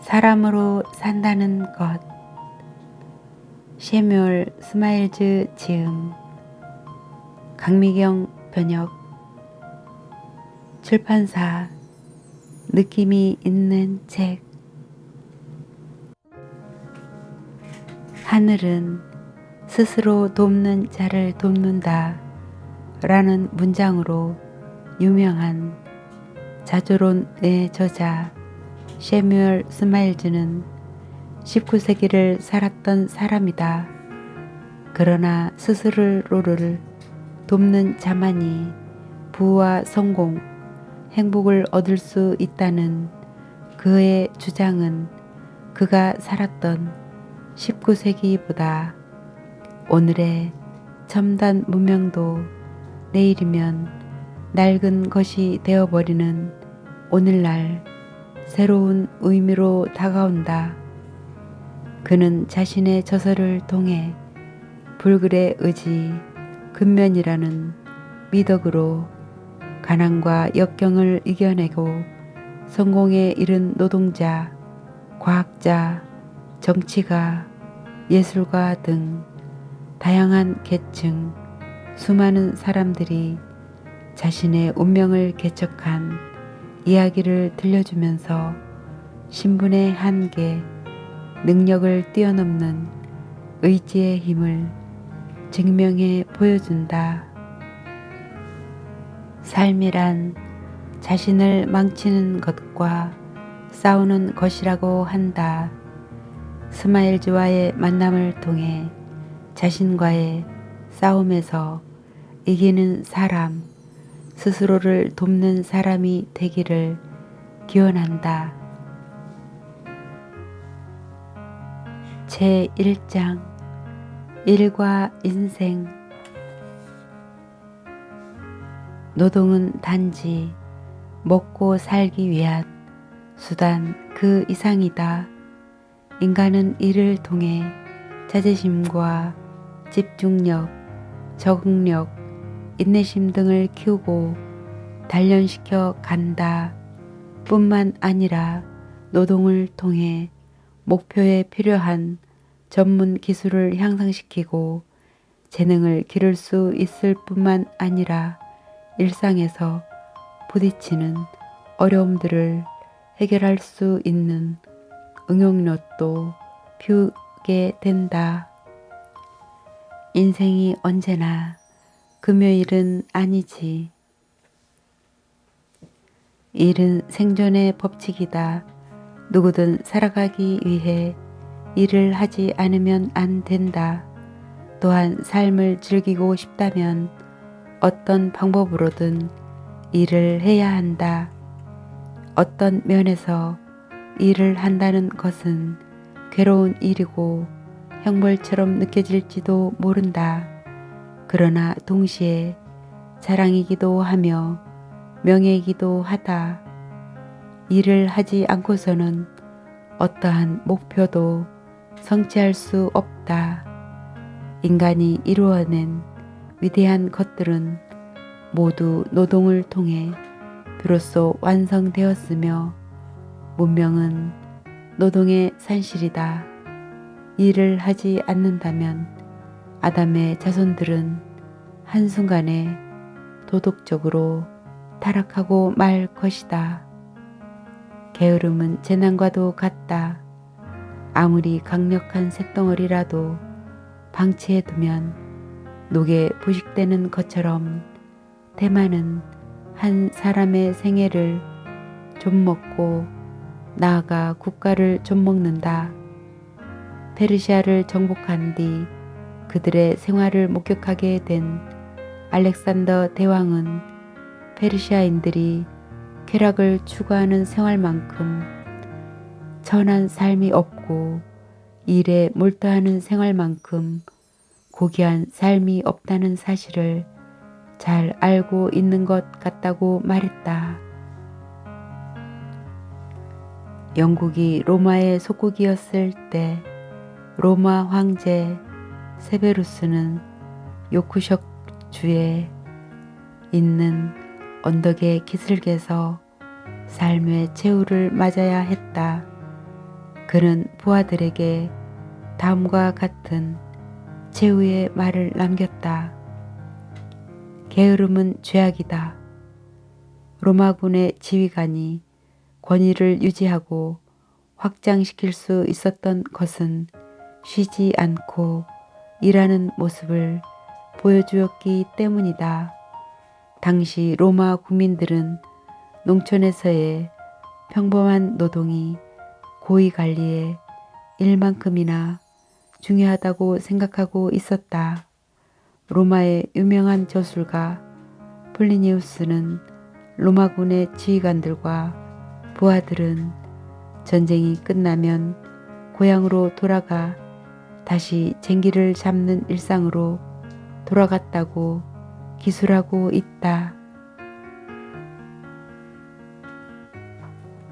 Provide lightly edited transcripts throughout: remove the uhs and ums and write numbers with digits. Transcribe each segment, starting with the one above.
사람으로 산다는 것. 셰뮤얼 스마일즈 지음, 강미경 번역. 출판사 느낌이 있는 책. 하늘은 스스로 돕는 자를 돕는다 라는 문장으로 유명한 자조론의 저자 셰뮤얼 스마일즈는 19세기를 살았던 사람이다. 그러나 스스로를 돕는 자만이 부와 성공, 행복을 얻을 수 있다는 그의 주장은 그가 살았던 19세기보다 오늘의 첨단 문명도 내일이면 낡은 것이 되어버리는 오늘날 새로운 의미로 다가온다. 그는 자신의 저서를 통해 불굴의 의지, 근면이라는 미덕으로 가난과 역경을 이겨내고 성공에 이른 노동자, 과학자, 정치가, 예술가 등 다양한 계층, 수많은 사람들이 자신의 운명을 개척한 이야기를 들려주면서 신분의 한계, 능력을 뛰어넘는 의지의 힘을 증명해 보여준다. 삶이란 자신을 망치는 것과 싸우는 것이라고 한다. 스마일즈와의 만남을 통해 자신과의 싸움에서 이기는 사람, 스스로를 돕는 사람이 되기를 기원한다. 제1장 일과 인생. 노동은 단지 먹고 살기 위한 수단 그 이상이다. 인간은 이를 통해 자제심과 집중력, 적응력, 인내심 등을 키우고 단련시켜 간다. 뿐만 아니라 노동을 통해 목표에 필요한 전문 기술을 향상시키고 재능을 기를 수 있을 뿐만 아니라 일상에서 부딪히는 어려움들을 해결할 수 있는 응용력도 피우게 된다. 인생이 언제나 금요일은 아니지. 일은 생존의 법칙이다. 누구든 살아가기 위해 일을 하지 않으면 안 된다. 또한 삶을 즐기고 싶다면 어떤 방법으로든 일을 해야 한다. 어떤 면에서 일을 한다는 것은 괴로운 일이고 형벌처럼 느껴질지도 모른다. 그러나 동시에 자랑이기도 하며 명예이기도 하다. 일을 하지 않고서는 어떠한 목표도 성취할 수 없다. 인간이 이루어낸 위대한 것들은 모두 노동을 통해 비로소 완성되었으며 문명은 노동의 산실이다. 일을 하지 않는다면 아담의 자손들은 한순간에 도덕적으로 타락하고 말 것이다. 게으름은 재난과도 같다. 아무리 강력한 쇳덩어리라도 방치해두면 녹에 부식되는 것처럼 대만은 한 사람의 생애를 좀먹고 나아가 국가를 좀먹는다. 페르시아를 정복한 뒤 그들의 생활을 목격하게 된 알렉산더 대왕은 페르시아인들이 쾌락을 추구하는 생활만큼 천한 삶이 없고 일에 몰두하는 생활만큼 고귀한 삶이 없다는 사실을 잘 알고 있는 것 같다고 말했다. 영국이 로마의 속국이었을 때 로마 황제 세베루스는 요크셔 주에 있는 언덕의 기슭에서 삶의 최후를 맞아야 했다. 그는 부하들에게 다음과 같은 최후의 말을 남겼다. 게으름은 죄악이다. 로마군의 지휘관이 권위를 유지하고 확장시킬 수 있었던 것은 쉬지 않고 일하는 모습을 보여주었기 때문이다. 당시 로마 국민들은 농촌에서의 평범한 노동이 고위 관리의 일만큼이나 중요하다고 생각하고 있었다. 로마의 유명한 저술가 플리니우스는 로마군의 지휘관들과 부하들은 전쟁이 끝나면 고향으로 돌아가 다시 쟁기를 잡는 일상으로 돌아갔다고 기술하고 있다.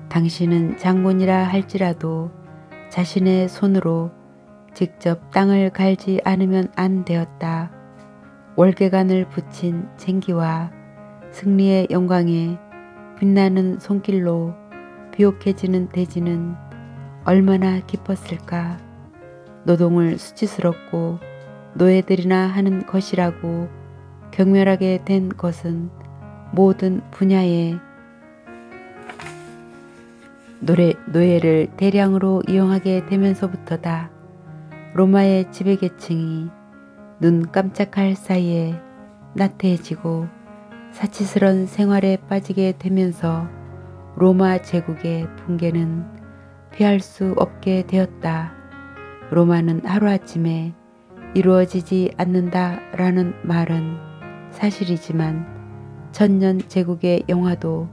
당신은 장군이라 할지라도 자신의 손으로 직접 땅을 갈지 않으면 안 되었다. 월계관을 붙인 쟁기와 승리의 영광에 빛나는 손길로 비옥해지는 대지는 얼마나 기뻤을까. 노동을 수치스럽고 노예들이나 하는 것이라고 경멸하게 된 것은 모든 분야에 노예를 대량으로 이용하게 되면서부터다. 로마의 지배계층이 눈 깜짝할 사이에 나태해지고 사치스런 생활에 빠지게 되면서 로마 제국의 붕괴는 피할 수 없게 되었다. 로마는 하루아침에 이루어지지 않는다라는 말은 사실이지만 천년 제국의 영화도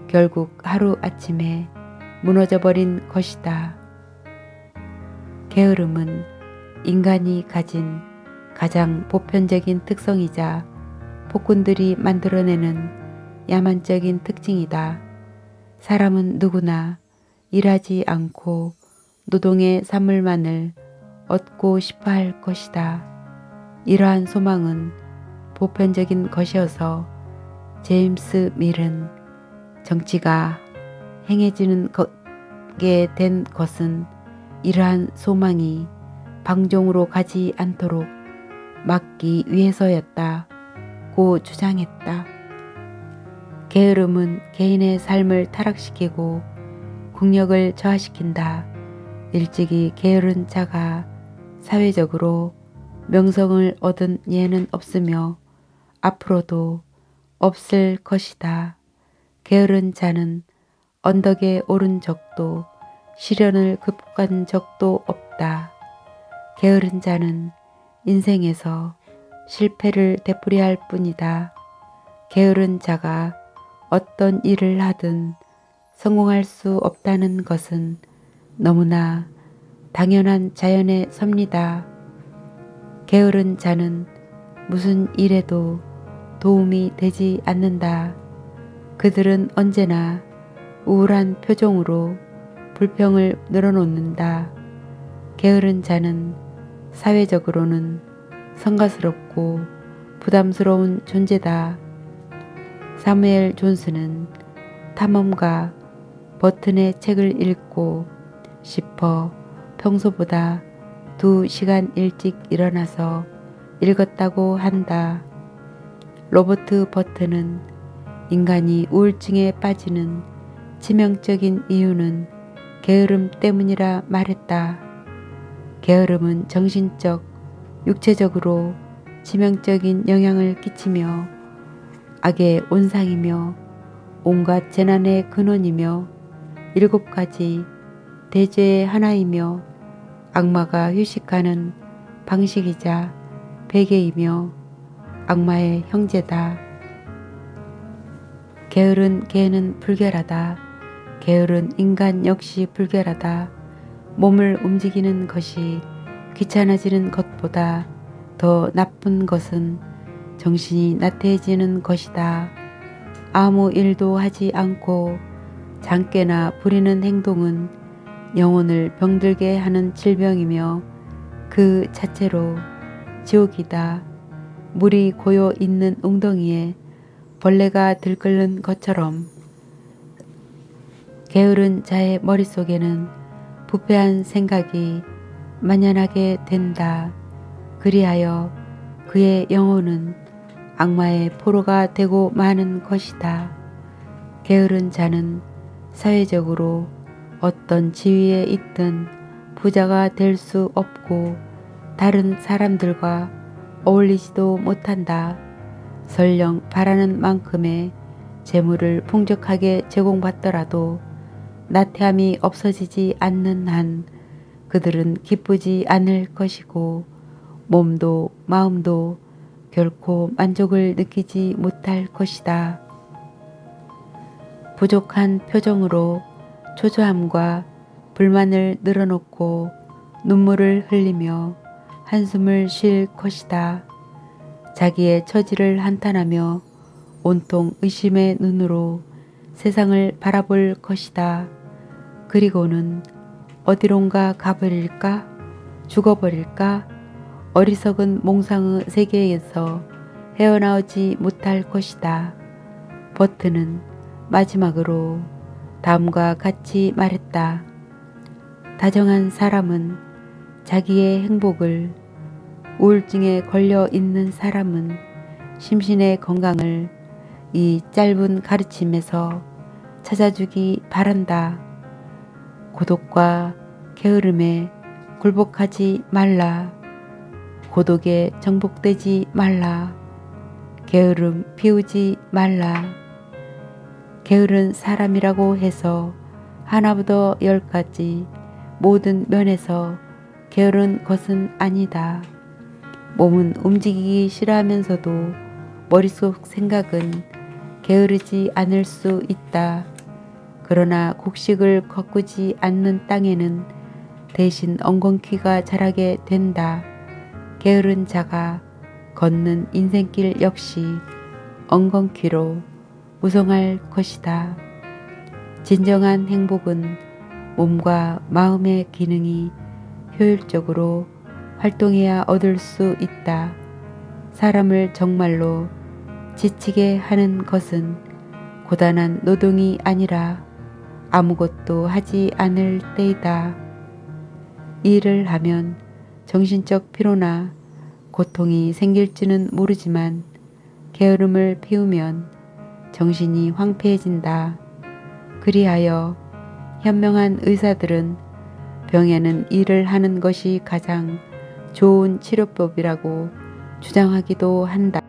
결국 하루아침에 무너져버린 것이다. 게으름은 인간이 가진 가장 보편적인 특성이자 폭군들이 만들어내는 야만적인 특징이다. 사람은 누구나 일하지 않고 노동의 산물만을 얻고 싶어 할 것이다. 이러한 소망은 보편적인 것이어서 제임스 밀은 정치가 행해지는 게 된 것은 이러한 소망이 방종으로 가지 않도록 막기 위해서였다고 주장했다. 게으름은 개인의 삶을 타락시키고 국력을 저하시킨다. 일찍이 게으른 자가 사회적으로 명성을 얻은 예는 없으며 앞으로도 없을 것이다. 게으른 자는 언덕에 오른 적도 시련을 극복한 적도 없다. 게으른 자는 인생에서 실패를 되풀이할 뿐이다. 게으른 자가 어떤 일을 하든 성공할 수 없다는 것은 너무나 당연한 자연의 섭니다. 게으른 자는 무슨 일에도 도움이 되지 않는다. 그들은 언제나 우울한 표정으로 불평을 늘어놓는다. 게으른 자는 사회적으로는 성가스럽고 부담스러운 존재다. 사무엘 존슨은 탐험가 버튼의 책을 읽고 싶어 평소보다 2시간 일찍 일어나서 읽었다고 한다. 로버트 버튼은 인간이 우울증에 빠지는 치명적인 이유는 게으름 때문이라 말했다. 게으름은 정신적, 육체적으로 치명적인 영향을 끼치며 악의 온상이며 온갖 재난의 근원이며 7가지 대죄의 하나이며 악마가 휴식하는 방식이자 베개이며 악마의 형제다. 게으른 개는 불결하다. 게으른 인간 역시 불결하다. 몸을 움직이는 것이 귀찮아지는 것보다 더 나쁜 것은 정신이 나태해지는 것이다. 아무 일도 하지 않고 장깨나 부리는 행동은 영혼을 병들게 하는 질병이며 그 자체로 지옥이다. 물이 고여 있는 웅덩이에 벌레가 들끓는 것처럼 게으른 자의 머릿속에는 부패한 생각이 만연하게 된다. 그리하여 그의 영혼은 악마의 포로가 되고 마는 것이다. 게으른 자는 사회적으로 어떤 지위에 있든 부자가 될 수 없고 다른 사람들과 어울리지도 못한다. 설령 바라는 만큼의 재물을 풍족하게 제공받더라도 나태함이 없어지지 않는 한 그들은 기쁘지 않을 것이고 몸도 마음도 결코 만족을 느끼지 못할 것이다. 부족한 표정으로 초조함과 불만을 늘어놓고 눈물을 흘리며 한숨을 쉴 것이다. 자기의 처지를 한탄하며 온통 의심의 눈으로 세상을 바라볼 것이다. 그리고는 어디론가 가버릴까? 죽어버릴까? 어리석은 몽상의 세계에서 헤어나오지 못할 것이다. 버트는 마지막으로 다음과 같이 말했다. 다정한 사람은 자기의 행복을, 우울증에 걸려 있는 사람은 심신의 건강을 이 짧은 가르침에서 찾아주기 바란다. 고독과 게으름에 굴복하지 말라. 고독에 정복되지 말라. 게으름 피우지 말라. 게으른 사람이라고 해서 하나부터 열까지 모든 면에서 게으른 것은 아니다. 몸은 움직이기 싫어하면서도 머릿속 생각은 게으르지 않을 수 있다. 그러나 곡식을 거꾸지 않는 땅에는 대신 엉겅퀴가 자라게 된다. 게으른 자가 걷는 인생길 역시 엉겅퀴로 무성할 것이다. 진정한 행복은 몸과 마음의 기능이 효율적으로 활동해야 얻을 수 있다. 사람을 정말로 지치게 하는 것은 고단한 노동이 아니라 아무것도 하지 않을 때이다. 일을 하면 정신적 피로나 고통이 생길지는 모르지만 게으름을 피우면 정신이 황폐해진다. 그리하여 현명한 의사들은 병에는 일을 하는 것이 가장 좋은 치료법이라고 주장하기도 한다.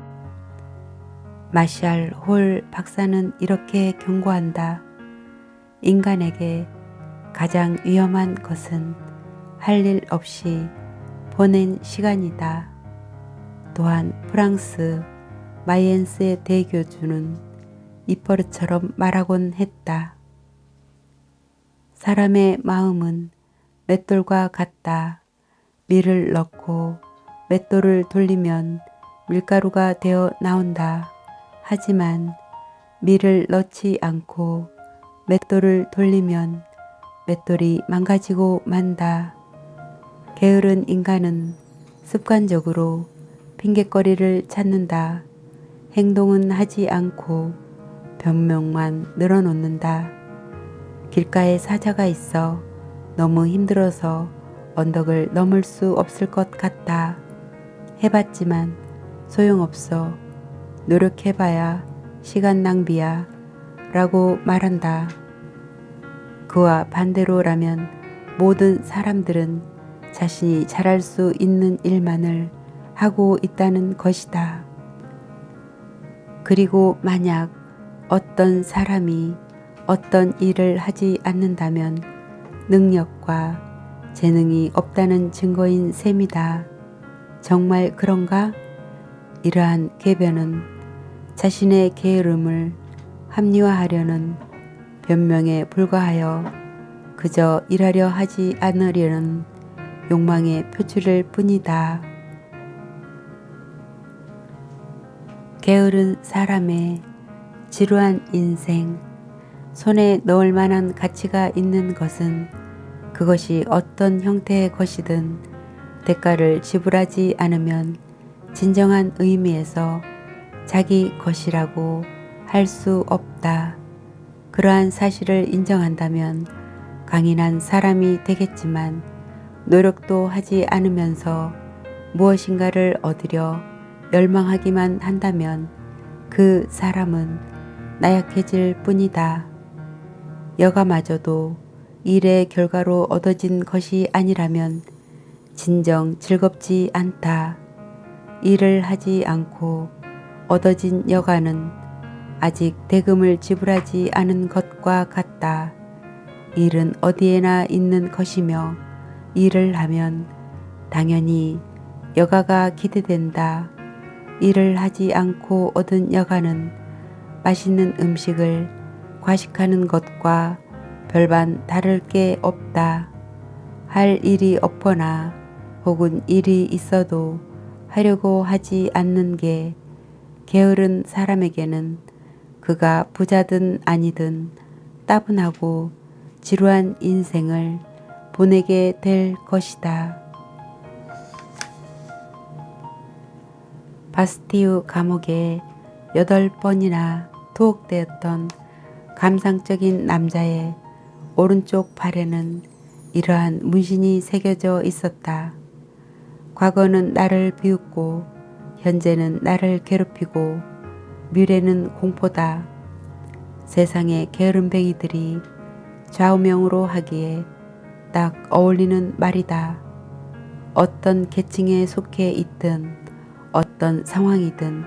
마샬 홀 박사는 이렇게 경고한다. 인간에게 가장 위험한 것은 할 일 없이 보낸 시간이다. 또한 프랑스 마이엔스의 대교주는 입버릇처럼 말하곤 했다. 사람의 마음은 맷돌과 같다. 밀을 넣고 맷돌을 돌리면 밀가루가 되어 나온다. 하지만 밀을 넣지 않고 맷돌을 돌리면 맷돌이 망가지고 만다. 게으른 인간은 습관적으로 핑곗거리를 찾는다. 행동은 하지 않고 변명만 늘어놓는다. 길가에 사자가 있어 너무 힘들어서 언덕을 넘을 수 없을 것 같다. 해봤지만 소용없어. 노력해봐야 시간 낭비야 라고 말한다. 그와 반대로라면 모든 사람들은 자신이 잘할 수 있는 일만을 하고 있다는 것이다. 그리고 만약 어떤 사람이 어떤 일을 하지 않는다면 능력과 재능이 없다는 증거인 셈이다. 정말 그런가? 이러한 궤변은 자신의 게으름을 합리화하려는 변명에 불과하여 그저 일하려 하지 않으려는 욕망의 표출일 뿐이다. 게으른 사람의 지루한 인생, 손에 넣을 만한 가치가 있는 것은 그것이 어떤 형태의 것이든 대가를 지불하지 않으면 진정한 의미에서 자기 것이라고 할 수 없다. 그러한 사실을 인정한다면 강인한 사람이 되겠지만 노력도 하지 않으면서 무엇인가를 얻으려 열망하기만 한다면 그 사람은 나약해질 뿐이다. 여가마저도 일의 결과로 얻어진 것이 아니라면 진정 즐겁지 않다. 일을 하지 않고 얻어진 여가는 아직 대금을 지불하지 않은 것과 같다. 일은 어디에나 있는 것이며 일을 하면 당연히 여가가 기대된다. 일을 하지 않고 얻은 여가는 맛있는 음식을 과식하는 것과 별반 다를 게 없다. 할 일이 없거나 혹은 일이 있어도 하려고 하지 않는 게 게으른 사람에게는 그가 부자든 아니든 따분하고 지루한 인생을 보내게 될 것이다. 바스티유 감옥에 8번이나 투옥되었던 감상적인 남자의 오른쪽 발에는 이러한 문신이 새겨져 있었다. 과거는 나를 비웃고 현재는 나를 괴롭히고 미래는 공포다. 세상의 게으름뱅이들이 좌우명으로 하기에 딱 어울리는 말이다. 어떤 계층에 속해 있든 어떤 상황이든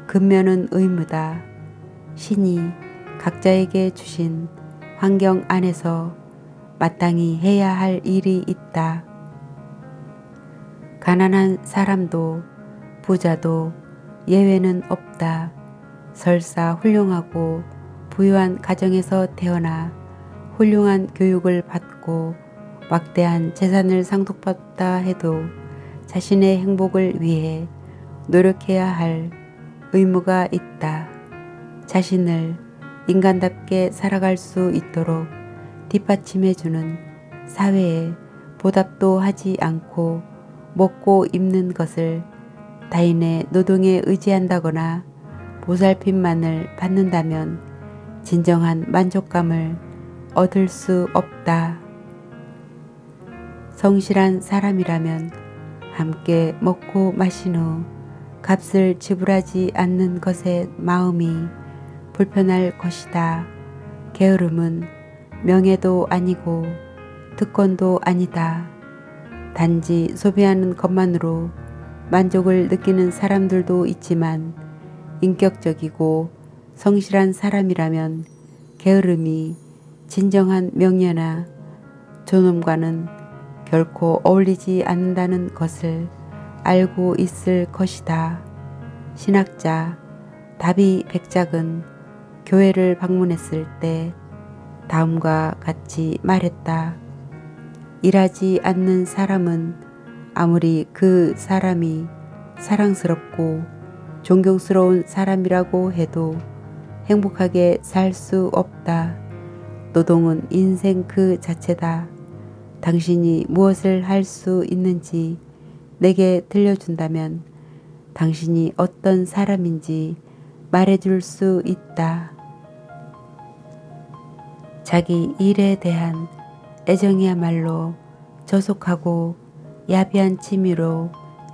근면은 의무다. 신이 각자에게 주신 환경 안에서 마땅히 해야 할 일이 있다. 가난한 사람도 부자도 예외는 없다. 설사 훌륭하고 부유한 가정에서 태어나 훌륭한 교육을 받고 막대한 재산을 상속받다 해도 자신의 행복을 위해 노력해야 할 의무가 있다. 자신을 인간답게 살아갈 수 있도록 뒷받침해주는 사회에 보답도 하지 않고 먹고 입는 것을 타인의 노동에 의지한다거나 보살핌만을 받는다면 진정한 만족감을 얻을 수 없다. 성실한 사람이라면 함께 먹고 마신 후 값을 지불하지 않는 것에 마음이 불편할 것이다. 게으름은 명예도 아니고 특권도 아니다. 단지 소비하는 것만으로 만족을 느끼는 사람들도 있지만 인격적이고 성실한 사람이라면 게으름이 진정한 명예나 존엄과는 결코 어울리지 않는다는 것을 알고 있을 것이다. 신학자 다비 백작은 교회를 방문했을 때 다음과 같이 말했다. 일하지 않는 사람은 아무리 그 사람이 사랑스럽고 존경스러운 사람이라고 해도 행복하게 살 수 없다. 노동은 인생 그 자체다. 당신이 무엇을 할 수 있는지 내게 들려준다면 당신이 어떤 사람인지 말해줄 수 있다. 자기 일에 대한 애정이야말로 저속하고 야비한 취미로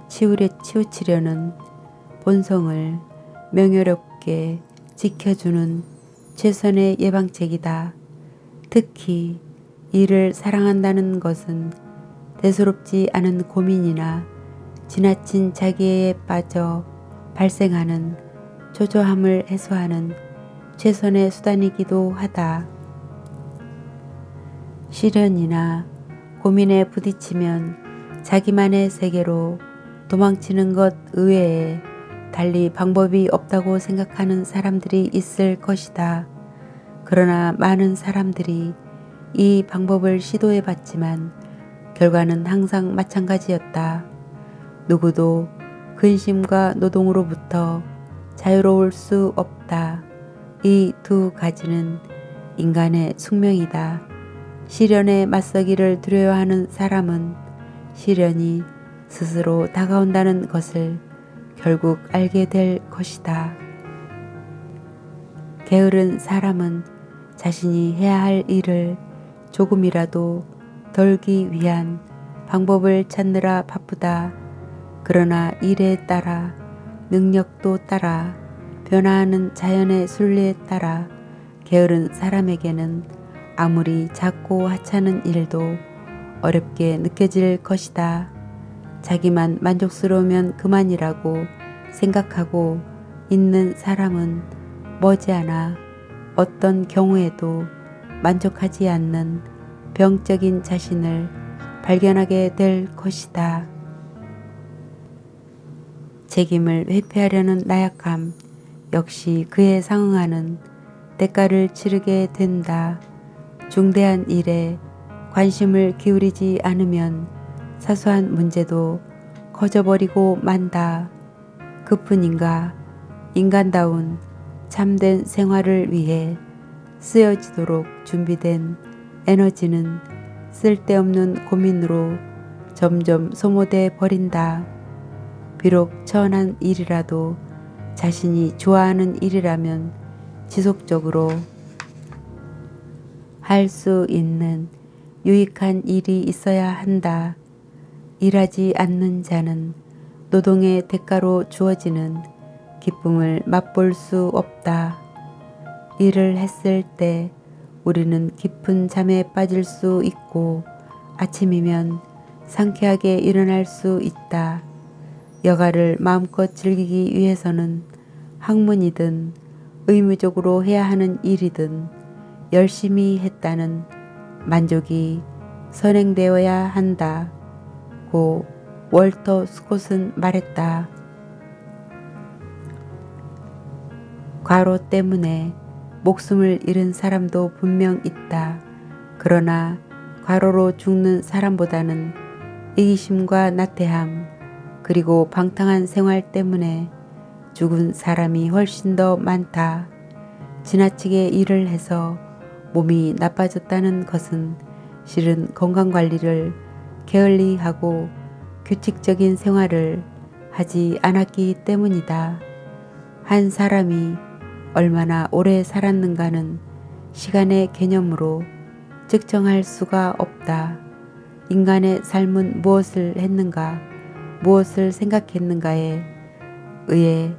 치우치려는 본성을 명예롭게 지켜주는 최선의 예방책이다. 특히 일을 사랑한다는 것은 대수롭지 않은 고민이나 지나친 자기애에 빠져 발생하는 초조함을 해소하는 최선의 수단이기도 하다. 시련이나 고민에 부딪히면 자기만의 세계로 도망치는 것 의외에 달리 방법이 없다고 생각하는 사람들이 있을 것이다. 그러나 많은 사람들이 이 방법을 시도해 봤지만 결과는 항상 마찬가지였다. 누구도 근심과 노동으로부터 자유로울 수 없다. 이 두 가지는 인간의 숙명이다. 시련에 맞서기를 두려워하는 사람은 시련이 스스로 다가온다는 것을 결국 알게 될 것이다. 게으른 사람은 자신이 해야 할 일을 조금이라도 덜기 위한 방법을 찾느라 바쁘다. 그러나 일에 따라 능력도 따라 변화하는 자연의 순리에 따라 게으른 사람에게는 아무리 작고 하찮은 일도 어렵게 느껴질 것이다. 자기만 만족스러우면 그만이라고 생각하고 있는 사람은 머지않아 어떤 경우에도 만족하지 않는 병적인 자신을 발견하게 될 것이다. 책임을 회피하려는 나약함 역시 그에 상응하는 대가를 치르게 된다. 중대한 일에 관심을 기울이지 않으면 사소한 문제도 커져버리고 만다. 그뿐인가 인간다운 참된 생활을 위해 쓰여지도록 준비된 에너지는 쓸데없는 고민으로 점점 소모돼 버린다. 비록 천한 일이라도 자신이 좋아하는 일이라면 지속적으로 할 수 있는 유익한 일이 있어야 한다. 일하지 않는 자는 노동의 대가로 주어지는 기쁨을 맛볼 수 없다. 일을 했을 때 우리는 깊은 잠에 빠질 수 있고 아침이면 상쾌하게 일어날 수 있다. 여가를 마음껏 즐기기 위해서는 학문이든 의무적으로 해야 하는 일이든 열심히 했다는 만족이 선행되어야 한다. 고 월터 스콧은 말했다. 과로 때문에 목숨을 잃은 사람도 분명 있다. 그러나 과로로 죽는 사람보다는 이기심과 나태함 그리고 방탕한 생활 때문에 죽은 사람이 훨씬 더 많다. 지나치게 일을 해서 몸이 나빠졌다는 것은 실은 건강관리를 게을리하고 규칙적인 생활을 하지 않았기 때문이다. 한 사람이 얼마나 오래 살았는가는 시간의 개념으로 측정할 수가 없다. 인간의 삶은 무엇을 했는가, 무엇을 생각했는가에 의해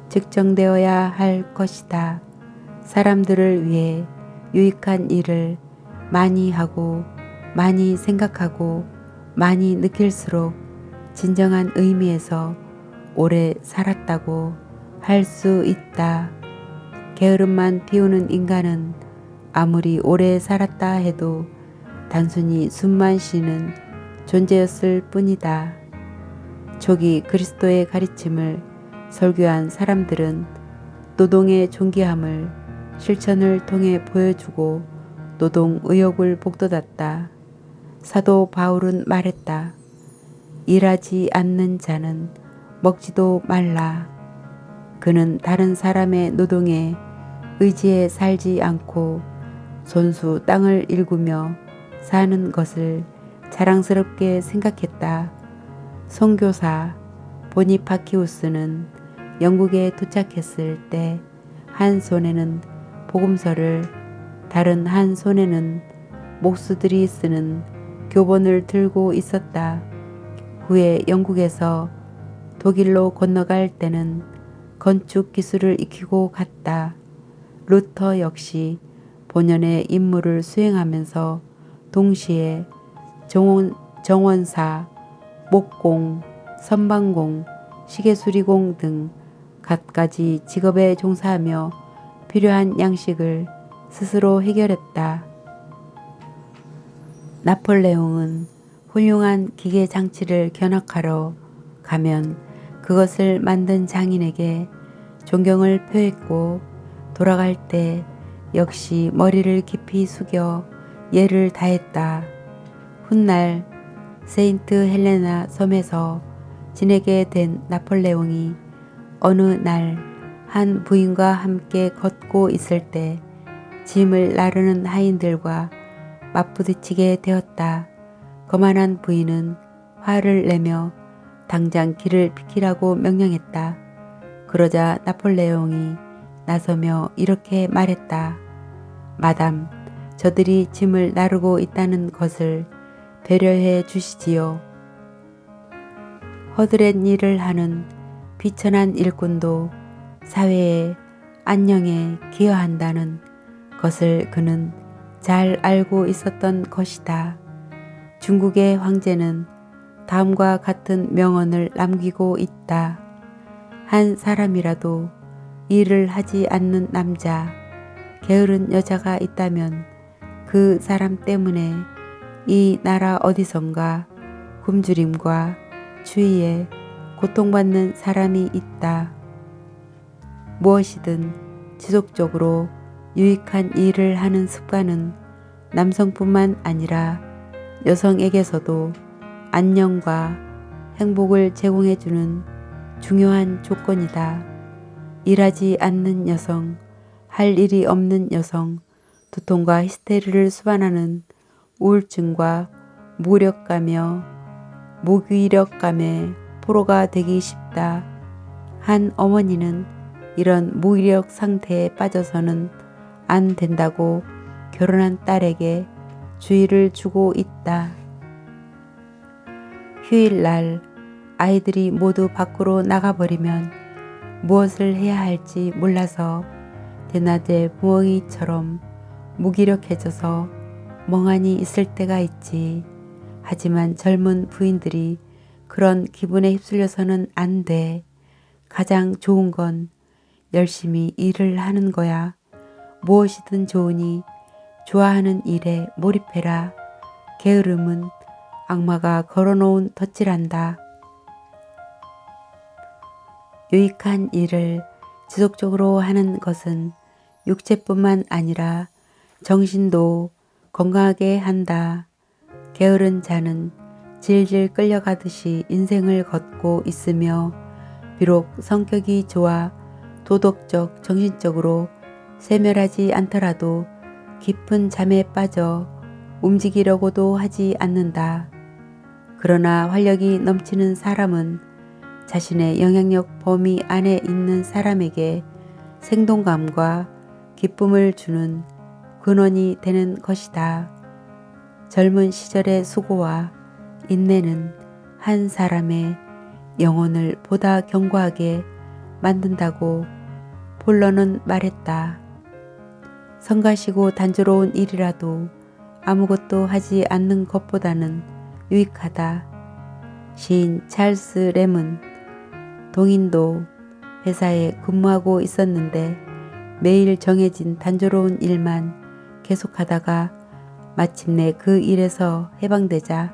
측정되어야 할 것이다. 사람들을 위해 유익한 일을 많이 하고 많이 생각하고 많이 느낄수록 진정한 의미에서 오래 살았다고 할 수 있다. 게으름만 피우는 인간은 아무리 오래 살았다 해도 단순히 숨만 쉬는 존재였을 뿐이다. 초기 그리스도의 가르침을 설교한 사람들은 노동의 존귀함을 실천을 통해 보여주고 노동 의욕을 북돋았다. 사도 바울은 말했다. 일하지 않는 자는 먹지도 말라. 그는 다른 사람의 노동에 의지해 살지 않고 손수 땅을 일구며 사는 것을 자랑스럽게 생각했다. 선교사 보니파키우스는 영국에 도착했을 때 한 손에는 복음서를 다른 한 손에는 목수들이 쓰는 교본을 들고 있었다. 후에 영국에서 독일로 건너갈 때는 건축 기술을 익히고 갔다. 루터 역시 본연의 임무를 수행하면서 동시에 정원사, 목공, 선방공, 시계수리공 등 갖가지 직업에 종사하며 필요한 양식을 스스로 해결했다. 나폴레옹은 훌륭한 기계 장치를 견학하러 가면 그것을 만든 장인에게 존경을 표했고 돌아갈 때 역시 머리를 깊이 숙여 예를 다했다. 훗날 세인트 헬레나 섬에서 지내게 된 나폴레옹이 어느 날 한 부인과 함께 걷고 있을 때 짐을 나르는 하인들과 맞부딪히게 되었다. 거만한 부인은 화를 내며 당장 길을 비키라고 명령했다. 그러자 나폴레옹이 나서며 이렇게 말했다. 마담, 저들이 짐을 나르고 있다는 것을 배려해 주시지요. 허드렛 일을 하는 비천한 일꾼도 사회의 안녕에 기여한다는 것을 그는 잘 알고 있었던 것이다. 중국의 황제는 다음과 같은 명언을 남기고 있다. 한 사람이라도 일을 하지 않는 남자, 게으른 여자가 있다면 그 사람 때문에 이 나라 어디선가 굶주림과 추위에 고통받는 사람이 있다. 무엇이든 지속적으로 유익한 일을 하는 습관은 남성뿐만 아니라 여성에게서도 안녕과 행복을 제공해주는 중요한 조건이다. 일하지 않는 여성, 할 일이 없는 여성, 두통과 히스테리를 수반하는 우울증과 무기력감의 포로가 되기 쉽다. 한 어머니는 이런 무기력 상태에 빠져서는 안 된다고 결혼한 딸에게 주의를 주고 있다. 휴일날 아이들이 모두 밖으로 나가버리면 무엇을 해야 할지 몰라서 대낮에 부엉이처럼 무기력해져서 멍하니 있을 때가 있지. 하지만 젊은 부인들이 그런 기분에 휩쓸려서는 안 돼. 가장 좋은 건 열심히 일을 하는 거야. 무엇이든 좋으니 좋아하는 일에 몰입해라. 게으름은 악마가 걸어놓은 덫이란다. 유익한 일을 지속적으로 하는 것은 육체뿐만 아니라 정신도 건강하게 한다. 게으른 자는 질질 끌려가듯이 인생을 걷고 있으며 비록 성격이 좋아 도덕적, 정신적으로 세멸하지 않더라도 깊은 잠에 빠져 움직이려고도 하지 않는다. 그러나 활력이 넘치는 사람은 자신의 영향력 범위 안에 있는 사람에게 생동감과 기쁨을 주는 근원이 되는 것이다. 젊은 시절의 수고와 인내는 한 사람의 영혼을 보다 견고하게 만든다고 폴러는 말했다. 성가시고 단조로운 일이라도 아무것도 하지 않는 것보다는 유익하다. 시인 찰스 램은 동인도 회사에 근무하고 있었는데 매일 정해진 단조로운 일만 계속하다가 마침내 그 일에서 해방되자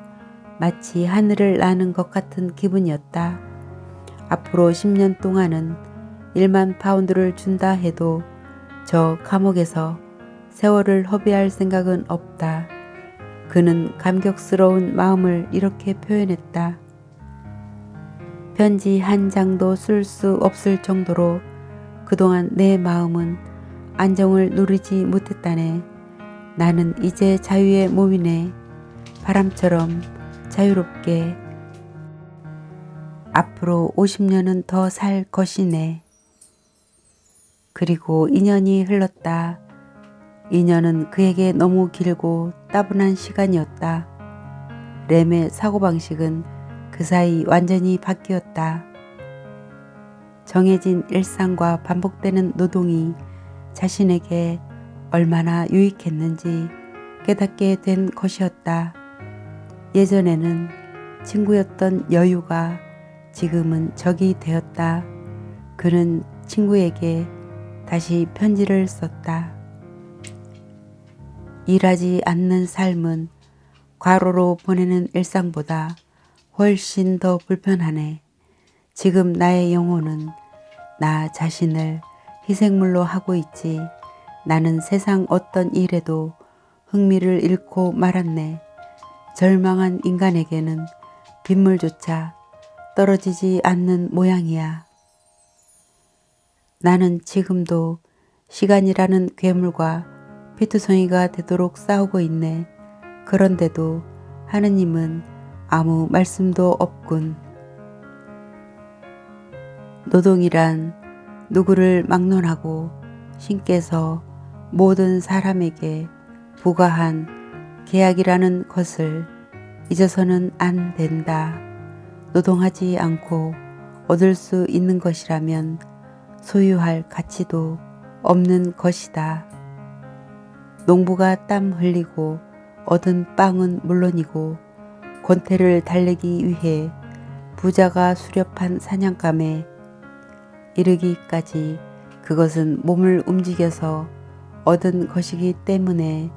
마치 하늘을 나는 것 같은 기분이었다. 앞으로 10년 동안은 1만 파운드를 준다 해도 저 감옥에서 세월을 허비할 생각은 없다. 그는 감격스러운 마음을 이렇게 표현했다. 편지 한 장도 쓸 수 없을 정도로 그동안 내 마음은 안정을 누리지 못했다네. 나는 이제 자유의 몸이네. 바람처럼 자유롭게 앞으로 50년은 더 살 것이네. 그리고 2년이 흘렀다. 2년은 그에게 너무 길고 따분한 시간이었다. 램의 사고방식은 그 사이 완전히 바뀌었다. 정해진 일상과 반복되는 노동이 자신에게 얼마나 유익했는지 깨닫게 된 것이었다. 예전에는 친구였던 여유가 지금은 적이 되었다. 그는 친구에게 다시 편지를 썼다. 일하지 않는 삶은 과로로 보내는 일상보다 훨씬 더 불편하네. 지금 나의 영혼은 나 자신을 희생물로 하고 있지. 나는 세상 어떤 일에도 흥미를 잃고 말았네. 절망한 인간에게는 빗물조차 떨어지지 않는 모양이야. 나는 지금도 시간이라는 괴물과 피투성이가 되도록 싸우고 있네. 그런데도 하느님은 아무 말씀도 없군. 노동이란 누구를 막론하고 신께서 모든 사람에게 부가한 계약이라는 것을 잊어서는 안 된다. 노동하지 않고 얻을 수 있는 것이라면 소유할 가치도 없는 것이다. 농부가 땀 흘리고 얻은 빵은 물론이고 권태를 달래기 위해 부자가 수렵한 사냥감에 이르기까지 그것은 몸을 움직여서 얻은 것이기 때문에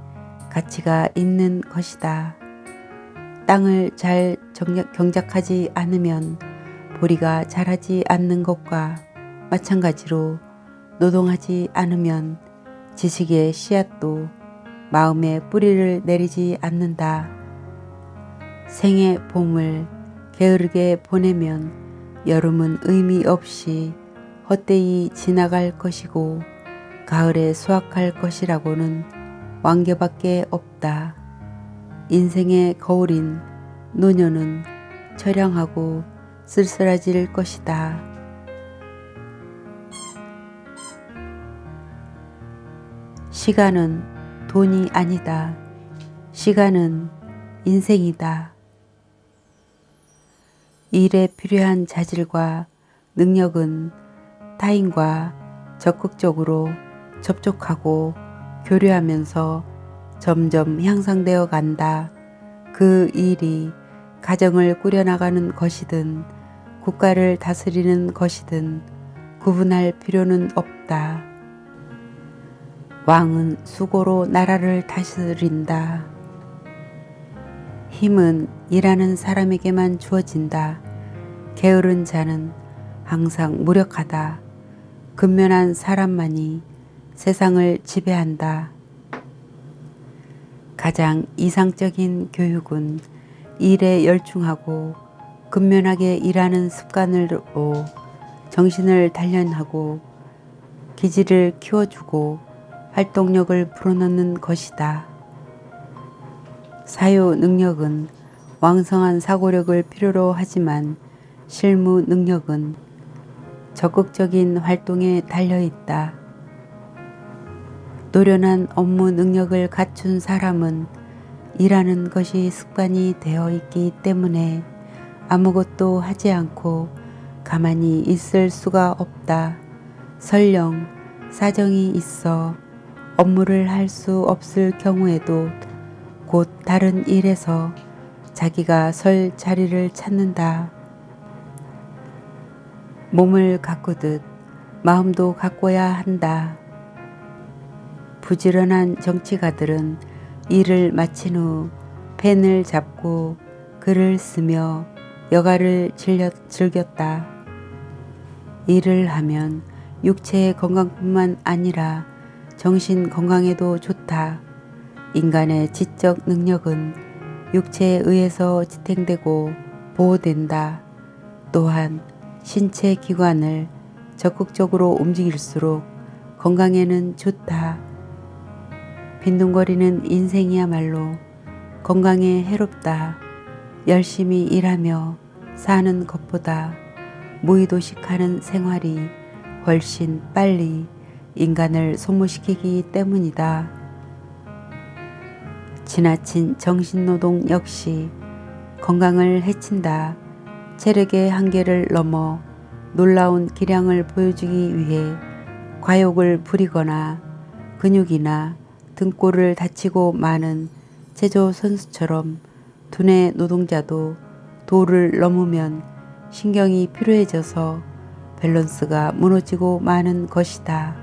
가치가 있는 것이다. 땅을 잘 경작하지 않으면 보리가 자라지 않는 것과 마찬가지로 노동하지 않으면 지식의 씨앗도 마음에 뿌리를 내리지 않는다. 생의 봄을 게으르게 보내면 여름은 의미 없이 헛되이 지나갈 것이고 가을에 수확할 것이라고는 왕겨밖에 없다. 인생의 거울인 노년은 처량하고 쓸쓸해질 것이다. 시간은 돈이 아니다. 시간은 인생이다. 일에 필요한 자질과 능력은 타인과 적극적으로 접촉하고 교류하면서 점점 향상되어 간다. 그 일이 가정을 꾸려나가는 것이든 국가를 다스리는 것이든 구분할 필요는 없다. 왕은 수고로 나라를 다스린다. 힘은 일하는 사람에게만 주어진다. 게으른 자는 항상 무력하다. 근면한 사람만이 세상을 지배한다. 가장 이상적인 교육은 일에 열중하고 근면하게 일하는 습관으로 정신을 단련하고 기질을 키워주고 활동력을 불어넣는 것이다. 사유 능력은 왕성한 사고력을 필요로 하지만 실무 능력은 적극적인 활동에 달려있다. 노련한 업무 능력을 갖춘 사람은 일하는 것이 습관이 되어 있기 때문에 아무것도 하지 않고 가만히 있을 수가 없다. 설령 사정이 있어 업무를 할 수 없을 경우에도 곧 다른 일에서 자기가 설 자리를 찾는다. 몸을 가꾸듯 마음도 가꿔야 한다. 부지런한 정치가들은 일을 마친 후 펜을 잡고 글을 쓰며 여가를 즐겼다. 일을 하면 육체의 건강뿐만 아니라 정신 건강에도 좋다. 인간의 지적 능력은 육체에 의해서 지탱되고 보호된다. 또한 신체 기관을 적극적으로 움직일수록 건강에는 좋다. 빈둥거리는 인생이야말로 건강에 해롭다. 열심히 일하며 사는 것보다 무의도식하는 생활이 훨씬 빨리 인간을 소모시키기 때문이다. 지나친 정신노동 역시 건강을 해친다. 체력의 한계를 넘어 놀라운 기량을 보여주기 위해 과욕을 부리거나 근육이나 등골을 다치고 마는 체조 선수처럼 두뇌 노동자도 도를 넘으면 신경이 피로해져서 밸런스가 무너지고 마는 것이다.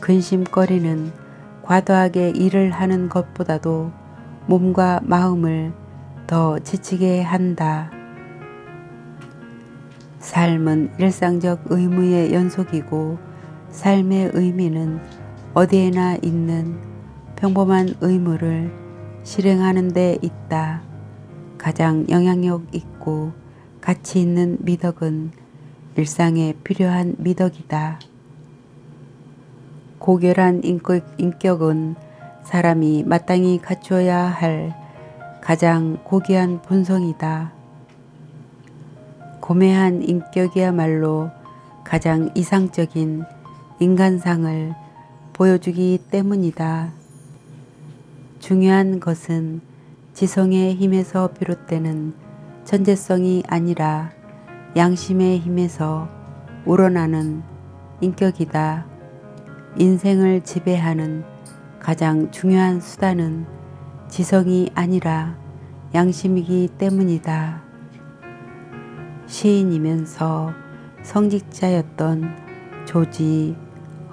근심거리는 과도하게 일을 하는 것보다도 몸과 마음을 더 지치게 한다. 삶은 일상적 의무의 연속이고 삶의 의미는 어디에나 있는 평범한 의무를 실행하는 데 있다. 가장 영향력 있고 가치 있는 미덕은 일상에 필요한 미덕이다. 고결한 인격은 사람이 마땅히 갖추어야 할 가장 고귀한 본성이다. 고매한 인격이야말로 가장 이상적인 인간상을 보여주기 때문이다. 중요한 것은 지성의 힘에서 비롯되는 천재성이 아니라 양심의 힘에서 우러나는 인격이다. 인생을 지배하는 가장 중요한 수단은 지성이 아니라 양심이기 때문이다. 시인이면서 성직자였던 조지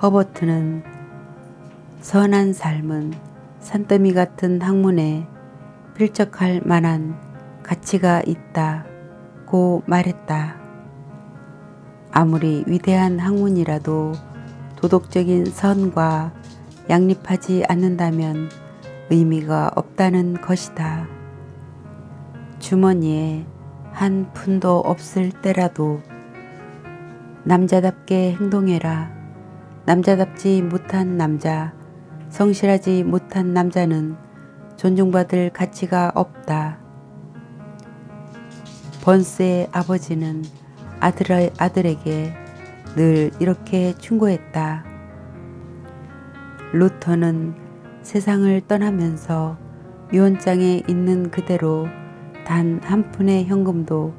허버트는 선한 삶은 산더미 같은 학문에 필적할 만한 가치가 있다고 말했다. 아무리 위대한 학문이라도 도덕적인 선과 양립하지 않는다면 의미가 없다는 것이다. 주머니에 한 푼도 없을 때라도 남자답게 행동해라. 남자답지 못한 남자, 성실하지 못한 남자는 존중받을 가치가 없다. 번스의 아버지는 아들에게 늘 이렇게 충고했다. 루터는 세상을 떠나면서 유언장에 있는 그대로 단 한 푼의 현금도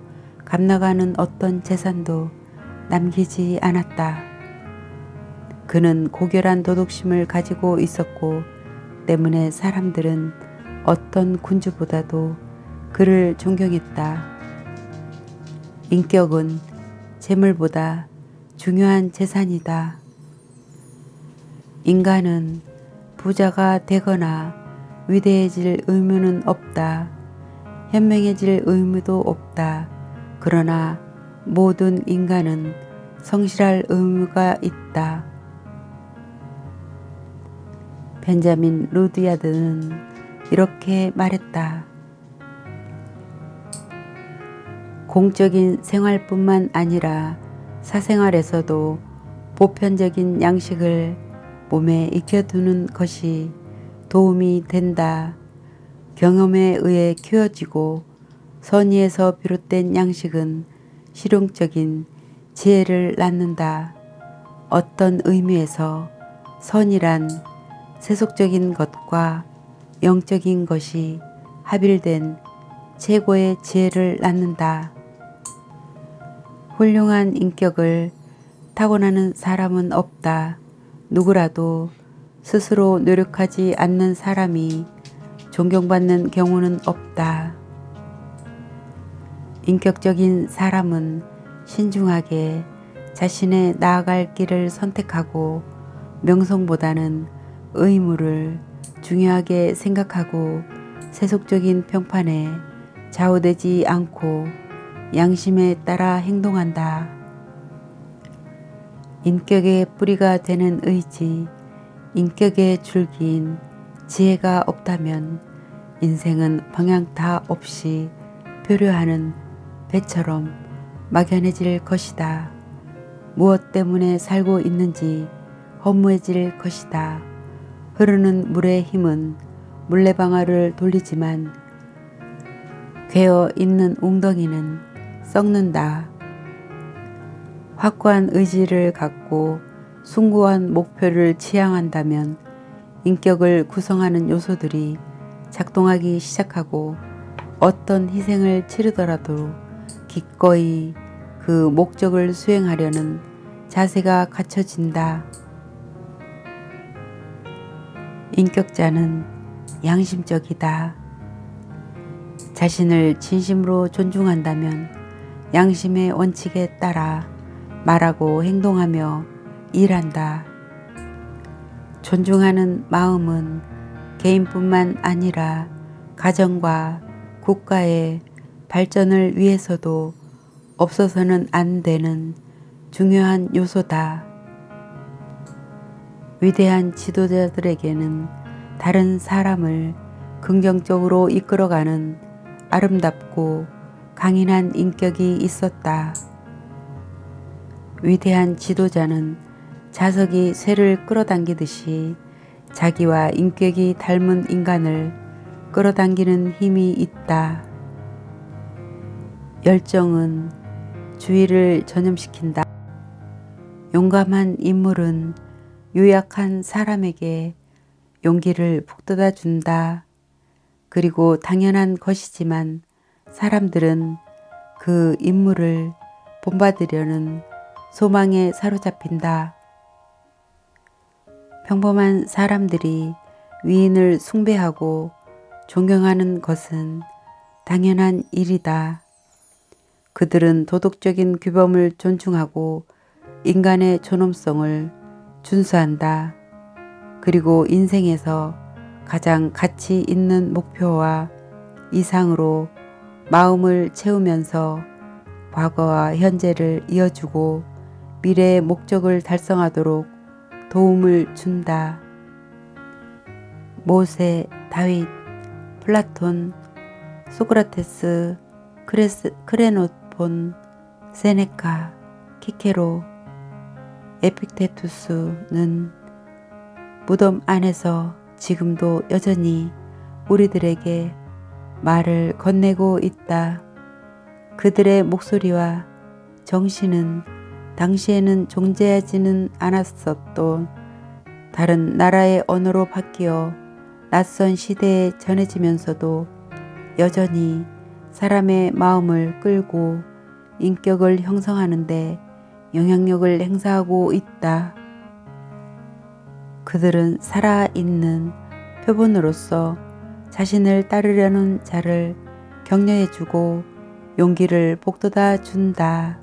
값나가는 어떤 재산도 남기지 않았다. 그는 고결한 도덕심을 가지고 있었고 때문에 사람들은 어떤 군주보다도 그를 존경했다. 인격은 재물보다 중요한 재산이다. 인간은 부자가 되거나 위대해질 의무는 없다. 현명해질 의무도 없다. 그러나 모든 인간은 성실할 의무가 있다. 벤자민 루드야드는 이렇게 말했다. 공적인 생활뿐만 아니라 사생활에서도 보편적인 양식을 몸에 익혀두는 것이 도움이 된다. 경험에 의해 키워지고 선의에서 비롯된 양식은 실용적인 지혜를 낳는다. 어떤 의미에서 선이란 세속적인 것과 영적인 것이 합일된 최고의 지혜를 낳는다. 훌륭한 인격을 타고나는 사람은 없다. 누구라도 스스로 노력하지 않는 사람이 존경받는 경우는 없다. 인격적인 사람은 신중하게 자신의 나아갈 길을 선택하고 명성보다는 의무를 중요하게 생각하고 세속적인 평판에 좌우되지 않고 양심에 따라 행동한다. 인격의 뿌리가 되는 의지, 인격의 줄기인 지혜가 없다면 인생은 방향타 없이 표류하는 배처럼 막연해질 것이다. 무엇 때문에 살고 있는지 허무해질 것이다. 흐르는 물의 힘은 물레방아를 돌리지만 괴어 있는 웅덩이는 썩는다. 확고한 의지를 갖고 숭고한 목표를 지향한다면 인격을 구성하는 요소들이 작동하기 시작하고 어떤 희생을 치르더라도 기꺼이 그 목적을 수행하려는 자세가 갖춰진다. 인격자는 양심적이다. 자신을 진심으로 존중한다면 양심의 원칙에 따라 말하고 행동하며 일한다. 존중하는 마음은 개인뿐만 아니라 가정과 국가의 발전을 위해서도 없어서는 안 되는 중요한 요소다. 위대한 지도자들에게는 다른 사람을 긍정적으로 이끌어가는 아름답고 강인한 인격이 있었다. 위대한 지도자는 자석이 쇠를 끌어당기듯이 자기와 인격이 닮은 인간을 끌어당기는 힘이 있다. 열정은 주의를 전염시킨다. 용감한 인물은 유약한 사람에게 용기를 북돋아 준다. 그리고 당연한 것이지만 사람들은 그 인물을 본받으려는 소망에 사로잡힌다. 평범한 사람들이 위인을 숭배하고 존경하는 것은 당연한 일이다. 그들은 도덕적인 규범을 존중하고 인간의 존엄성을 준수한다. 그리고 인생에서 가장 가치 있는 목표와 이상으로 마음을 채우면서 과거와 현재를 이어주고 미래의 목적을 달성하도록 도움을 준다. 모세, 다윗, 플라톤, 소크라테스, 크레노폰, 세네카, 키케로, 에픽테투스는 무덤 안에서 지금도 여전히 우리들에게 말을 건네고 있다. 그들의 목소리와 정신은 당시에는 존재하지는 않았었던 다른 나라의 언어로 바뀌어 낯선 시대에 전해지면서도 여전히 사람의 마음을 끌고 인격을 형성하는 데 영향력을 행사하고 있다. 그들은 살아있는 표본으로서 자신을 따르려는 자를 격려해주고 용기를 북돋아 준다.